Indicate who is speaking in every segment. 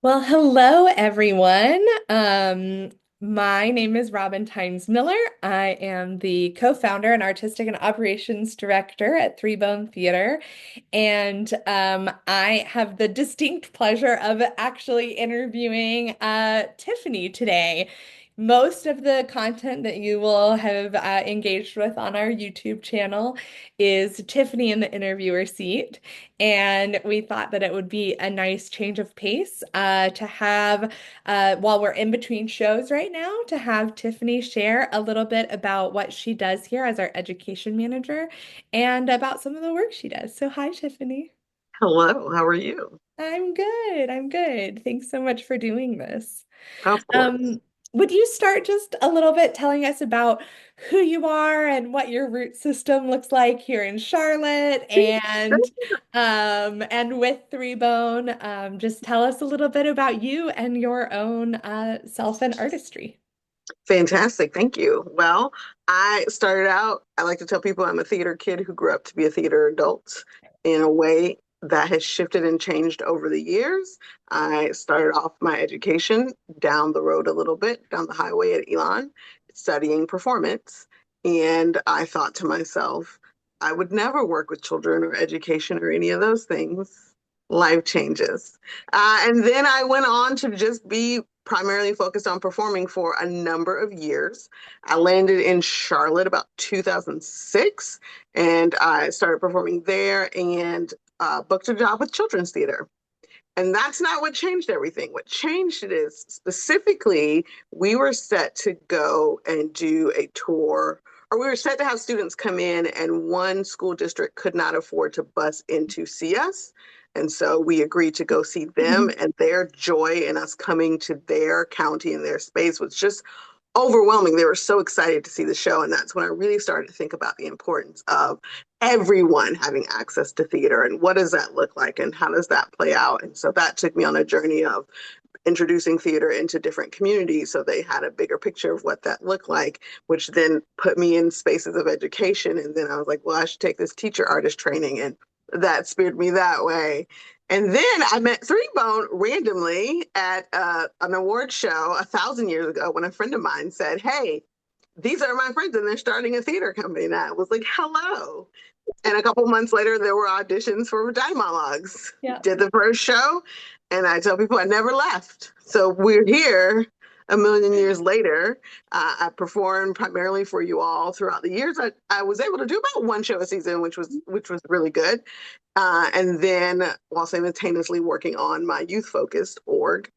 Speaker 1: Well, hello everyone. My name is Robin Tynes-Miller. I am the co-founder and artistic and operations director at Three Bone Theater. And I have the distinct pleasure of actually interviewing Tiffany today. Most of the content that you will have engaged with on our YouTube channel is Tiffany in the interviewer seat. And we thought that it would be a nice change of pace to have, while we're in between shows right now, to have Tiffany share a little bit about what she does here as our education manager and about some of the work she does. So, hi, Tiffany.
Speaker 2: Hello, how are you?
Speaker 1: I'm good. I'm good. Thanks so much for doing this.
Speaker 2: Of course.
Speaker 1: Um, would you start just a little bit telling us about who you are and what your root system looks like here in Charlotte and with Three Bone? Just tell us a little bit about you and your own self and artistry.
Speaker 2: Fantastic, thank you. Well, I started out, I like to tell people I'm a theater kid who grew up to be a theater adult in a way that has shifted and changed over the years. I started off my education down the road a little bit, down the highway at Elon, studying performance. And I thought to myself, I would never work with children or education or any of those things. Life changes. And then I went on to just be primarily focused on performing for a number of years. I landed in Charlotte about 2006 and I started performing there and booked a job with children's theater. And that's not what changed everything. What changed it is specifically, we were set to go and do a tour, or we were set to have students come in, and one school district could not afford to bus in to see us. And so we agreed to go see them, and their joy in us coming to their county and their space was just overwhelming. They were so excited to see the show. And that's when I really started to think about the importance of everyone having access to theater and what does that look like and how does that play out. And so that took me on a journey of introducing theater into different communities so they had a bigger picture of what that looked like, which then put me in spaces of education. And then I was like, well, I should take this teacher artist training. And that speared me that way. And then I met Three Bone randomly at an award show 1,000 years ago when a friend of mine said, hey, these are my friends and they're starting a theater company. And I was like, hello. And a couple months later, there were auditions for Monologues.
Speaker 1: Yeah.
Speaker 2: Did the first show, and I tell people I never left. So we're here a million years later. I performed primarily for you all throughout the years. I was able to do about one show a season, which was really good. And then while simultaneously working on my youth focused org.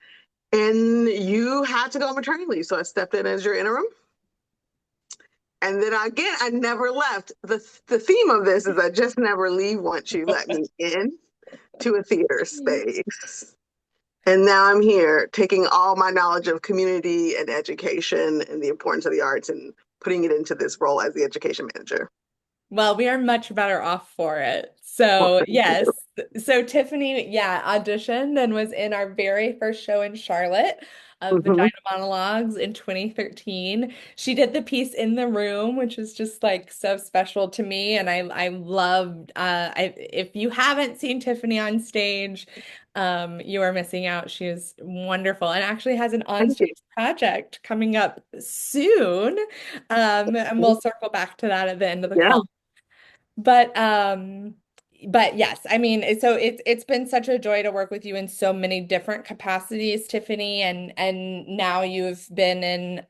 Speaker 2: And you had to go on maternity leave. So I stepped in as your interim. And then again, I never left. The theme of this is I just never leave once you let me in to a theater space. And now I'm here taking all my knowledge of community and education and the importance of the arts and putting it into this role as the education manager.
Speaker 1: Well, we are much better off for it. So, yes. So, Tiffany, yeah, auditioned and was in our very first show in Charlotte of
Speaker 2: Mm-hmm.
Speaker 1: Vagina Monologues in 2013. She did the piece in the room, which is just like so special to me. And I loved if you haven't seen Tiffany on stage, you are missing out. She is wonderful and actually has an
Speaker 2: Thank you.
Speaker 1: on-stage project coming up soon. And we'll circle back to that at the end of the
Speaker 2: Yeah.
Speaker 1: call. But but yes, I mean, so it's been such a joy to work with you in so many different capacities, Tiffany, and now you've been in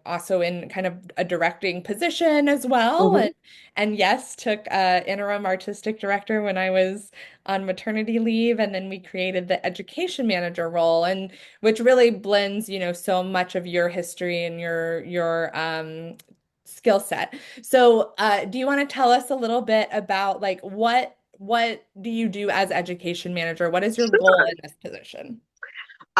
Speaker 1: also in kind of a directing position as well.
Speaker 2: Mm-hmm.
Speaker 1: And yes, took interim artistic director when I was on maternity leave, and then we created the education manager role, and which really blends, so much of your history and your skill set. So, do you want to tell us a little bit about like what do you do as education manager? What is your goal
Speaker 2: Sure.
Speaker 1: in this position?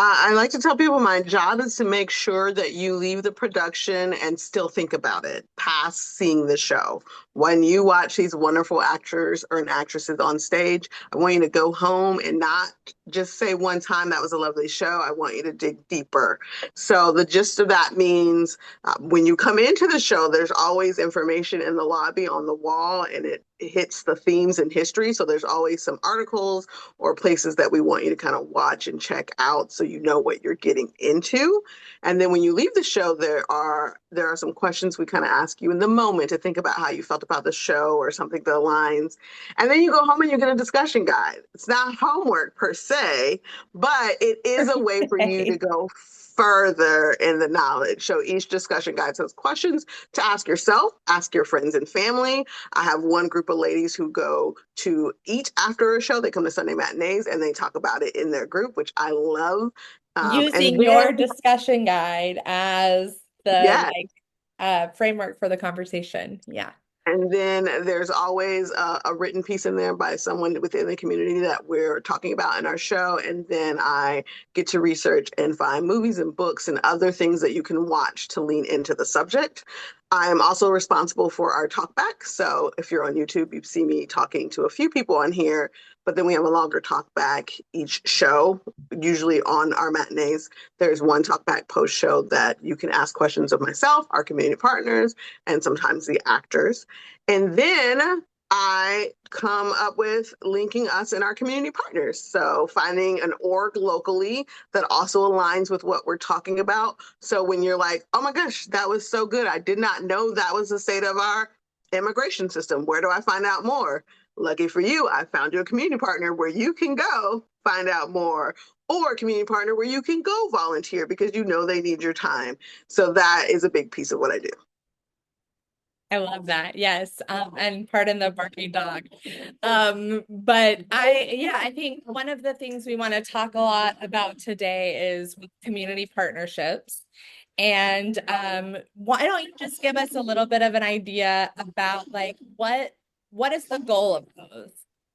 Speaker 2: I like to tell people my job is to make sure that you leave the production and still think about it past seeing the show. When you watch these wonderful actors or actresses on stage, I want you to go home and not just say one time that was a lovely show. I want you to dig deeper. So the gist of that means when you come into the show, there's always information in the lobby on the wall, and it hits the themes in history. So there's always some articles or places that we want you to kind of watch and check out so you know what you're getting into. And then when you leave the show, there are some questions we kind of ask you in the moment to think about how you felt about the show or something that aligns. And then you go home and you get a discussion guide. It's not homework per se, but it is a way for you to
Speaker 1: Right.
Speaker 2: go further in the knowledge. So each discussion guide says questions to ask yourself, ask your friends and family. I have one group of ladies who go to eat after a show. They come to Sunday matinees and they talk about it in their group, which I love. And
Speaker 1: Using
Speaker 2: then,
Speaker 1: your discussion guide as the
Speaker 2: yeah,
Speaker 1: framework for the conversation. Yeah.
Speaker 2: and then there's always a written piece in there by someone within the community that we're talking about in our show. And then I get to research and find movies and books and other things that you can watch to lean into the subject. I am also responsible for our talkback. So if you're on YouTube, you see me talking to a few people on here, but then we have a longer talkback each show, usually on our matinees. There's one talkback post show that you can ask questions of myself, our community partners, and sometimes the actors. And then I come up with linking us and our community partners. So finding an org locally that also aligns with what we're talking about. So when you're like, oh my gosh, that was so good. I did not know that was the state of our immigration system. Where do I find out more? Lucky for you, I found you a community partner where you can go find out more, or a community partner where you can go volunteer because you know they need your time. So that is a big piece of what I do.
Speaker 1: I love that. Yes. And pardon the barking dog. But I think one of the things we want to talk a lot about today is community partnerships. And why don't you just give us a little bit of an idea about like what is the goal of those?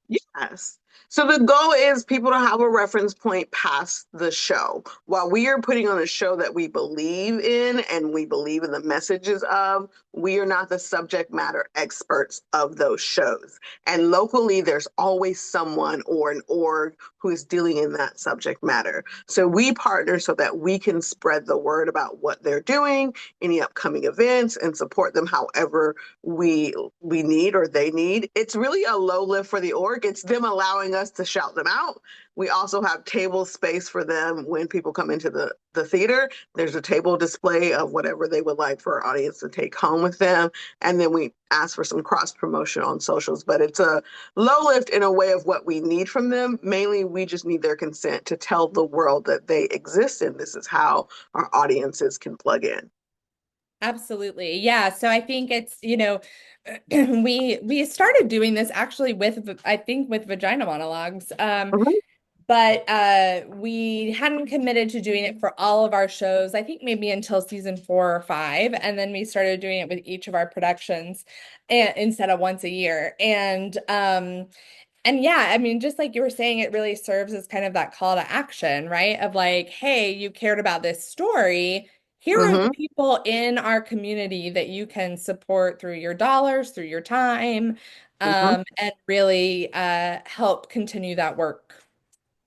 Speaker 2: Yes. So the goal is people to have a reference point past the show. While we are putting on a show that we believe in and we believe in the messages of, we are not the subject matter experts of those shows. And locally, there's always someone or an org who is dealing in that subject matter. So we partner so that we can spread the word about what they're doing, any upcoming events, and support them however we need or they need. It's really a low lift for the org. It's them allowing us to shout them out. We also have table space for them when people come into the theater. There's a table display of whatever they would like for our audience to take home with them. And then we ask for some cross promotion on socials. But it's a low lift in a way of what we need from them. Mainly, we just need their consent to tell the world that they exist and this is how our audiences can plug in.
Speaker 1: Absolutely. Yeah. So I think it's, we started doing this actually with I think with vagina monologues.
Speaker 2: Mhm,
Speaker 1: But we hadn't committed to doing it for all of our shows, I think maybe until season 4 or 5. And then we started doing it with each of our productions instead of once a year. And yeah, I mean, just like you were saying, it really serves as kind of that call to action, right? Of like, hey, you cared about this story. Here are the
Speaker 2: mhm,
Speaker 1: people in our community that you can support through your dollars, through your time,
Speaker 2: mhm.
Speaker 1: and really help continue that work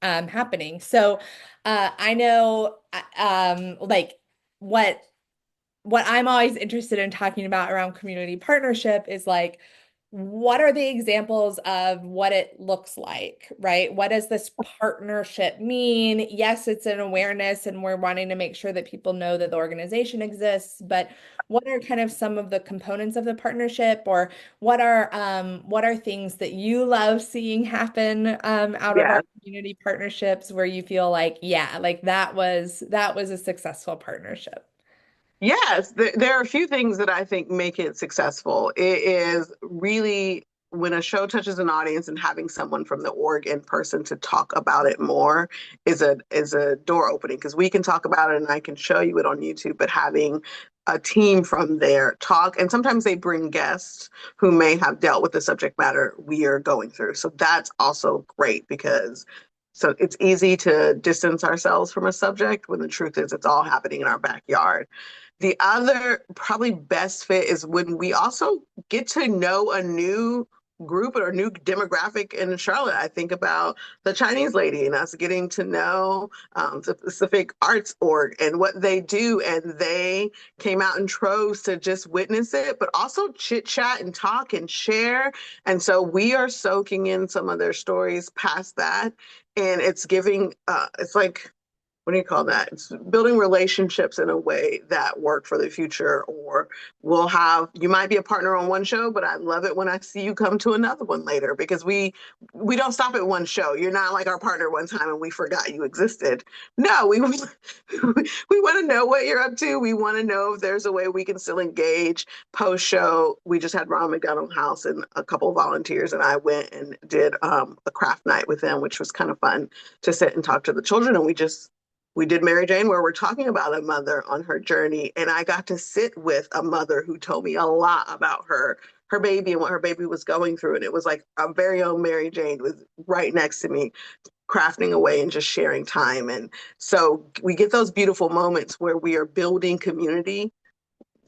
Speaker 1: happening. So I know like what what I'm always interested in talking about around community partnership is like, what are the examples of what it looks like, right? What does this partnership mean? Yes, it's an awareness, and we're wanting to make sure that people know that the organization exists, but what are kind of some of the components of the partnership, or what are things that you love seeing happen out of our
Speaker 2: Yeah.
Speaker 1: community partnerships where you feel like, yeah, like that was a successful partnership?
Speaker 2: Yes, there are a few things that I think make it successful. It is really when a show touches an audience and having someone from the org in person to talk about it more is a door opening because we can talk about it and I can show you it on YouTube, but having a team from there talk and sometimes they bring guests who may have dealt with the subject matter we are going through. So that's also great because so it's easy to distance ourselves from a subject when the truth is it's all happening in our backyard. The other probably best fit is when we also get to know a new group or new demographic in Charlotte. I think about the Chinese lady and us getting to know the Pacific Arts Org and what they do. And they came out in troves to just witness it, but also chit chat and talk and share. And so we are soaking in some of their stories past that. And it's giving, it's like, what do you call that? It's building relationships in a way that work for the future. Or we'll have, you might be a partner on one show, but I love it when I see you come to another one later, because we don't stop at one show. You're not like our partner one time and we forgot you existed. No, we we want to know what you're up to. We want to know if there's a way we can still engage post show. We just had Ron McDonald House and a couple of volunteers, and I went and did a craft night with them, which was kind of fun to sit and talk to the children. And we did Mary Jane, where we're talking about a mother on her journey. And I got to sit with a mother who told me a lot about her baby and what her baby was going through. And it was like our very own Mary Jane was right next to me, crafting away and just sharing time. And so we get those beautiful moments where we are building community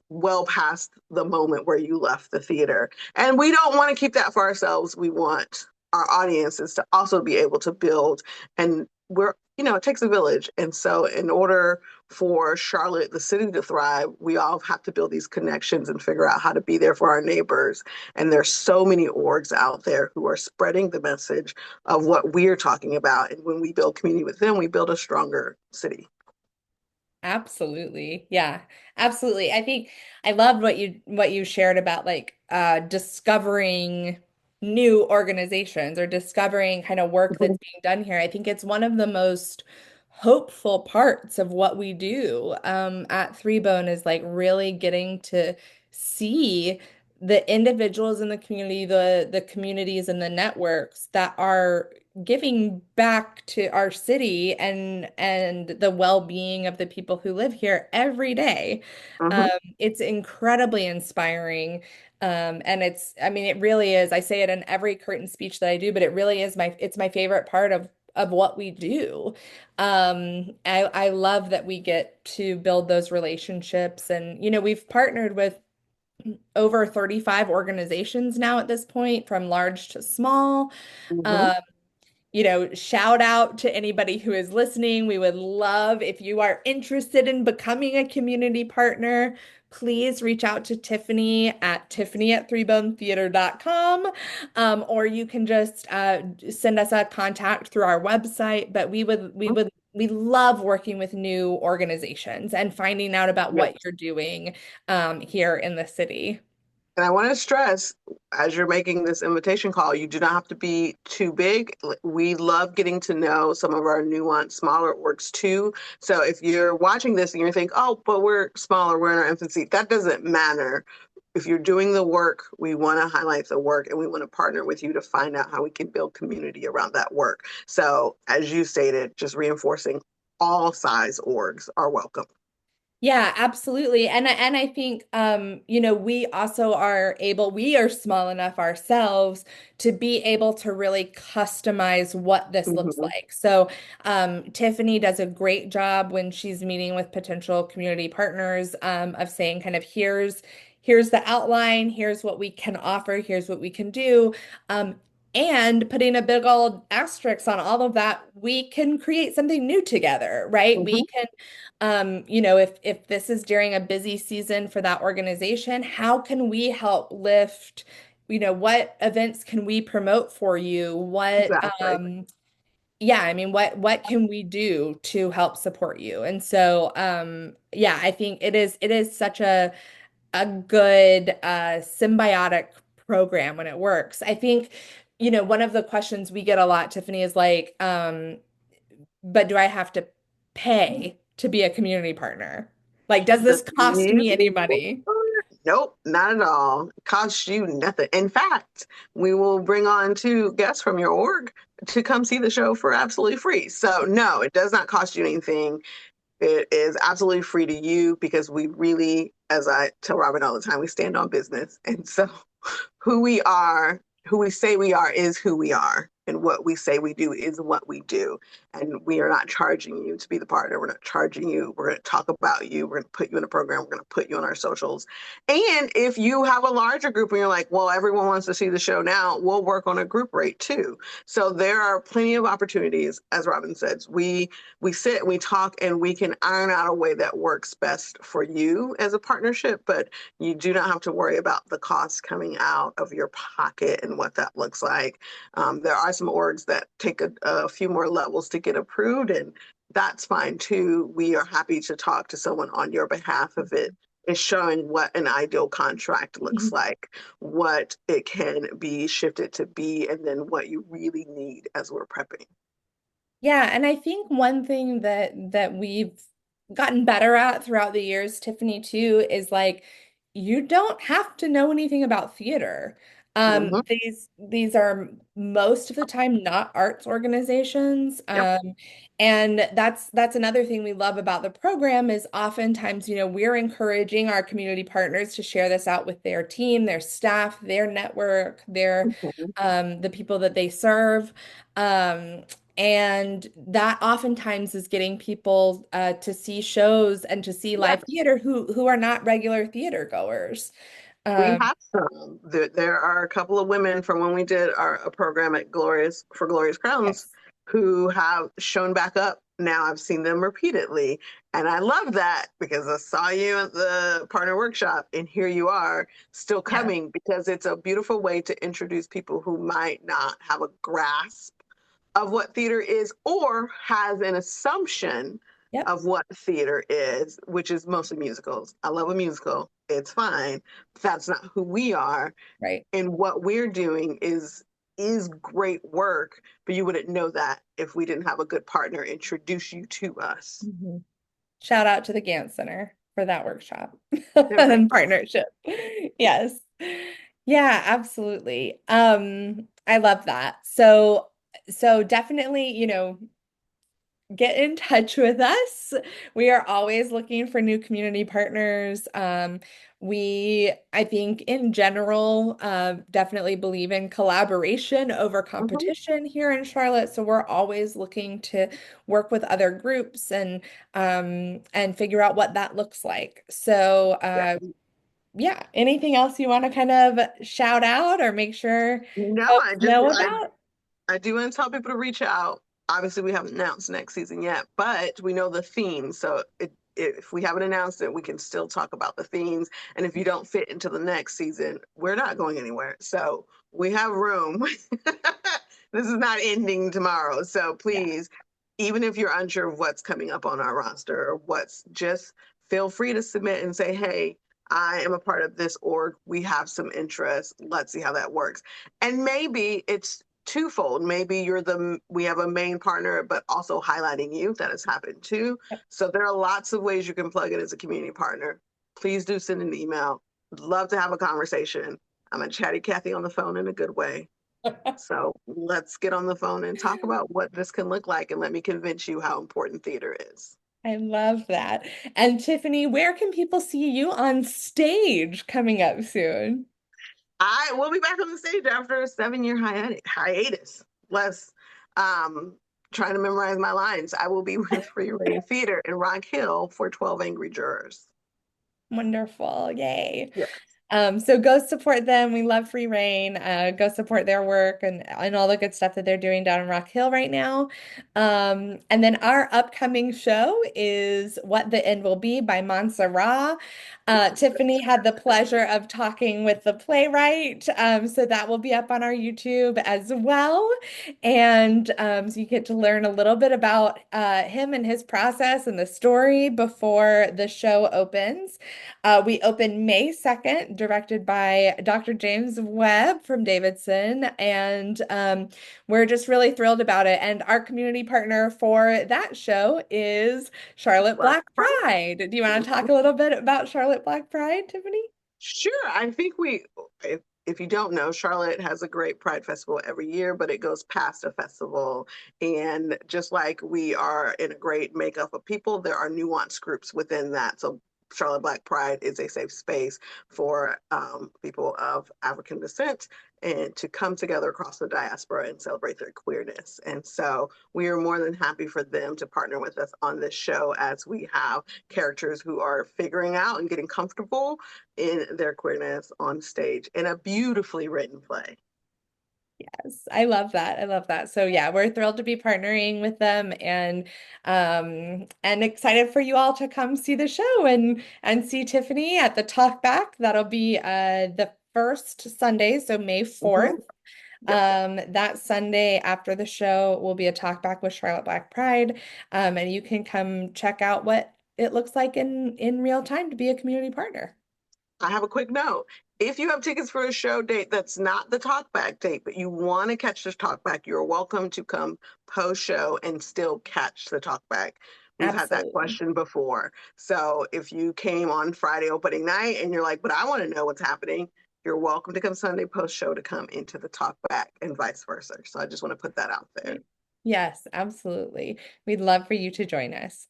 Speaker 2: well past the moment where you left the theater. And we don't want to keep that for ourselves. We want our audiences to also be able to build. And it takes a village. And so in order for Charlotte, the city, to thrive, we all have to build these connections and figure out how to be there for our neighbors. And there's so many orgs out there who are spreading the message of what we're talking about. And when we build community with them, we build a stronger city.
Speaker 1: Absolutely. Yeah, absolutely. I think I loved what you shared about like discovering new organizations or discovering kind of work that's being done here. I think it's one of the most hopeful parts of what we do at Three Bone is like really getting to see the individuals in the community, the communities and the networks that are giving back to our city and the well-being of the people who live here every day.
Speaker 2: Mhm.
Speaker 1: It's incredibly inspiring. And I mean, it really is. I say it in every curtain speech that I do, but it really is it's my favorite part of what we do. I love that we get to build those relationships. And, we've partnered with over 35 organizations now at this point, from large to small.
Speaker 2: Mhm.
Speaker 1: Um, shout out to anybody who is listening. We would love if you are interested in becoming a community partner, please reach out to Tiffany at threebonetheater.com. Or you can just send us a contact through our website. But we love working with new organizations and finding out about what
Speaker 2: Yes.
Speaker 1: you're doing here in the city.
Speaker 2: And I want to stress, as you're making this invitation call, you do not have to be too big. We love getting to know some of our nuanced, smaller orgs too. So if you're watching this and you think, oh, but we're smaller, we're in our infancy, that doesn't matter. If you're doing the work, we want to highlight the work and we want to partner with you to find out how we can build community around that work. So as you stated, just reinforcing all size orgs are welcome.
Speaker 1: Yeah, absolutely. And I think we also we are small enough ourselves to be able to really customize what this looks
Speaker 2: Mhm.
Speaker 1: like. So Tiffany does a great job when she's meeting with potential community partners of saying kind of here's the outline, here's what we can offer, here's what we can do. And putting a big old asterisk on all of that, we can create something new together, right? We
Speaker 2: Mhm.
Speaker 1: can if this is during a busy season for that organization, how can we help lift, what events can we promote for you?
Speaker 2: Exactly.
Speaker 1: Yeah, I mean, what can we do to help support you? And so, yeah, I think it is such a good symbiotic program when it works. I think, one of the questions we get a lot, Tiffany, is like, but do I have to pay to be a community partner? Like, does
Speaker 2: The
Speaker 1: this cost
Speaker 2: beauty
Speaker 1: me any money?
Speaker 2: Nope, not at all. It costs you nothing. In fact, we will bring on two guests from your org to come see the show for absolutely free. So, no, it does not cost you anything. It is absolutely free to you because we really, as I tell Robin all the time, we stand on business. And so, who we are, who we say we are, is who we are. and what we say we do is what we do. And we are not charging you to be the partner. We're not charging you. We're going to talk about you. We're going to put you in a program. We're going to put you on our socials. And if you have a larger group and you're like, well, everyone wants to see the show now, we'll work on a group rate too. So there are plenty of opportunities. As Robin says, we sit and we talk and we can iron out a way that works best for you as a partnership, but you do not have to worry about the cost coming out of your pocket and what that looks like. There are some orgs that take a few more levels to get approved, and that's fine too. We are happy to talk to someone on your behalf if it is showing what an ideal contract looks like, what it can be shifted to be, and then what you really need as we're prepping.
Speaker 1: Yeah, and I think one thing that we've gotten better at throughout the years, Tiffany too, is like you don't have to know anything about theater.
Speaker 2: Mhm.
Speaker 1: These are most of the time not arts organizations.
Speaker 2: Yep.
Speaker 1: And that's another thing we love about the program is oftentimes, we're encouraging our community partners to share this out with their team, their staff, their network, their
Speaker 2: Mhm.
Speaker 1: the people that they serve. Um, and that oftentimes is getting people to see shows and to see live
Speaker 2: Yes.
Speaker 1: theater who are not regular theater goers.
Speaker 2: We
Speaker 1: Um,
Speaker 2: have some. There are a couple of women from when we did a program at Glorious Crowns
Speaker 1: yes.
Speaker 2: who have shown back up. Now I've seen them repeatedly. And I love that because I saw you at the partner workshop and here you are still
Speaker 1: Yeah.
Speaker 2: coming because it's a beautiful way to introduce people who might not have a grasp of what theater is or has an assumption
Speaker 1: Yep.
Speaker 2: of what theater is, which is mostly musicals. I love a musical. It's fine. That's not who we are.
Speaker 1: Right.
Speaker 2: And what we're doing is great work, but you wouldn't know that if we didn't have a good partner introduce you to us.
Speaker 1: Mhm. Shout out to the Gant Center for that workshop
Speaker 2: They're great.
Speaker 1: and partnership. Yes. Yeah, absolutely. I love that. So definitely, get in touch with us. We are always looking for new community partners. I think in general, definitely believe in collaboration over
Speaker 2: Mhm.
Speaker 1: competition here in Charlotte. So we're always looking to work with other groups and figure out what that looks like. So
Speaker 2: Yeah.
Speaker 1: yeah, anything else you want to kind of shout out or make sure
Speaker 2: No,
Speaker 1: folks know
Speaker 2: I
Speaker 1: about?
Speaker 2: do want to tell people to reach out. Obviously, we haven't announced next season yet, but we know the themes. So if we haven't announced it, we can still talk about the themes. And if you don't fit into the next season, we're not going anywhere. So we have room. This is not ending tomorrow. So
Speaker 1: Yeah.
Speaker 2: please, even if you're unsure of what's coming up on our roster or what's just feel free to submit and say, hey, I am a part of this org. We have some interest. Let's see how that works. And maybe it's twofold. Maybe we have a main partner, but also highlighting you. That has happened too. So there are lots of ways you can plug in as a community partner. Please do send an email. Love to have a conversation. I'm a chatty Cathy on the phone in a good way. So let's get on the phone and talk about what this can look like and let me convince you how important theater is.
Speaker 1: I love that. And Tiffany, where can people see you on stage coming up soon?
Speaker 2: I will be back on the stage after a 7 year hiatus. Less um, trying to memorize my lines. I will be with Free Reign Theater in Rock Hill for 12 Angry Jurors.
Speaker 1: Wonderful. Yay.
Speaker 2: Yeah.
Speaker 1: So go support them. We love Free Reign. Go support their work and all the good stuff that they're doing down in Rock Hill right now. And then our upcoming show is What the End Will Be by Montserrat. Tiffany had the pleasure of talking with the playwright. So that will be up on our YouTube as well. And so you get to learn a little bit about him and his process and the story before the show opens. We open May 2nd, directed by Dr. James Webb from Davidson, and we're just really thrilled about it. And our community partner for that show is Charlotte
Speaker 2: Well,
Speaker 1: Black Pride. Do you want to talk a little bit about Charlotte Black Pride, Tiffany?
Speaker 2: sure. I think if you don't know, Charlotte has a great Pride Festival every year, but it goes past a festival. And just like we are in a great makeup of people, there are nuanced groups within that. So Charlotte Black Pride is a safe space for people of African descent and to come together across the diaspora and celebrate their queerness. And so we are more than happy for them to partner with us on this show as we have characters who are figuring out and getting comfortable in their queerness on stage in a beautifully written play.
Speaker 1: Yes, I love that. I love that. So yeah, we're thrilled to be partnering with them and excited for you all to come see the show and see Tiffany at the Talk Back. That'll be the first Sunday, so May
Speaker 2: Mm-hmm.
Speaker 1: 4th.
Speaker 2: Yep.
Speaker 1: That Sunday after the show will be a Talk Back with Charlotte Black Pride. And you can come check out what it looks like in real time to be a community partner.
Speaker 2: I have a quick note. If you have tickets for a show date that's not the talkback date, but you want to catch the talkback, you're welcome to come post show and still catch the talkback. We've had that
Speaker 1: Absolutely.
Speaker 2: question before. So if you came on Friday opening night and you're like, but I want to know what's happening, you're welcome to come Sunday post show to come into the talkback and vice versa. So I just want to put that out there.
Speaker 1: Yes, absolutely. We'd love for you to join us.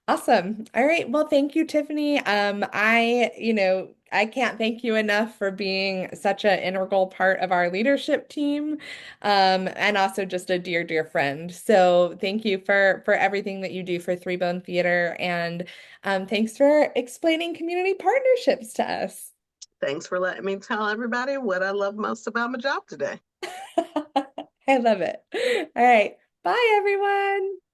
Speaker 1: Awesome. All right. Well, thank you, Tiffany. I can't thank you enough for being such an integral part of our leadership team, and also just a dear, dear friend. So thank you for everything that you do for Three Bone Theater, and thanks for explaining community partnerships to us.
Speaker 2: Thanks for letting me tell everybody what I love most about my job today.
Speaker 1: I love it. All right. Bye, everyone.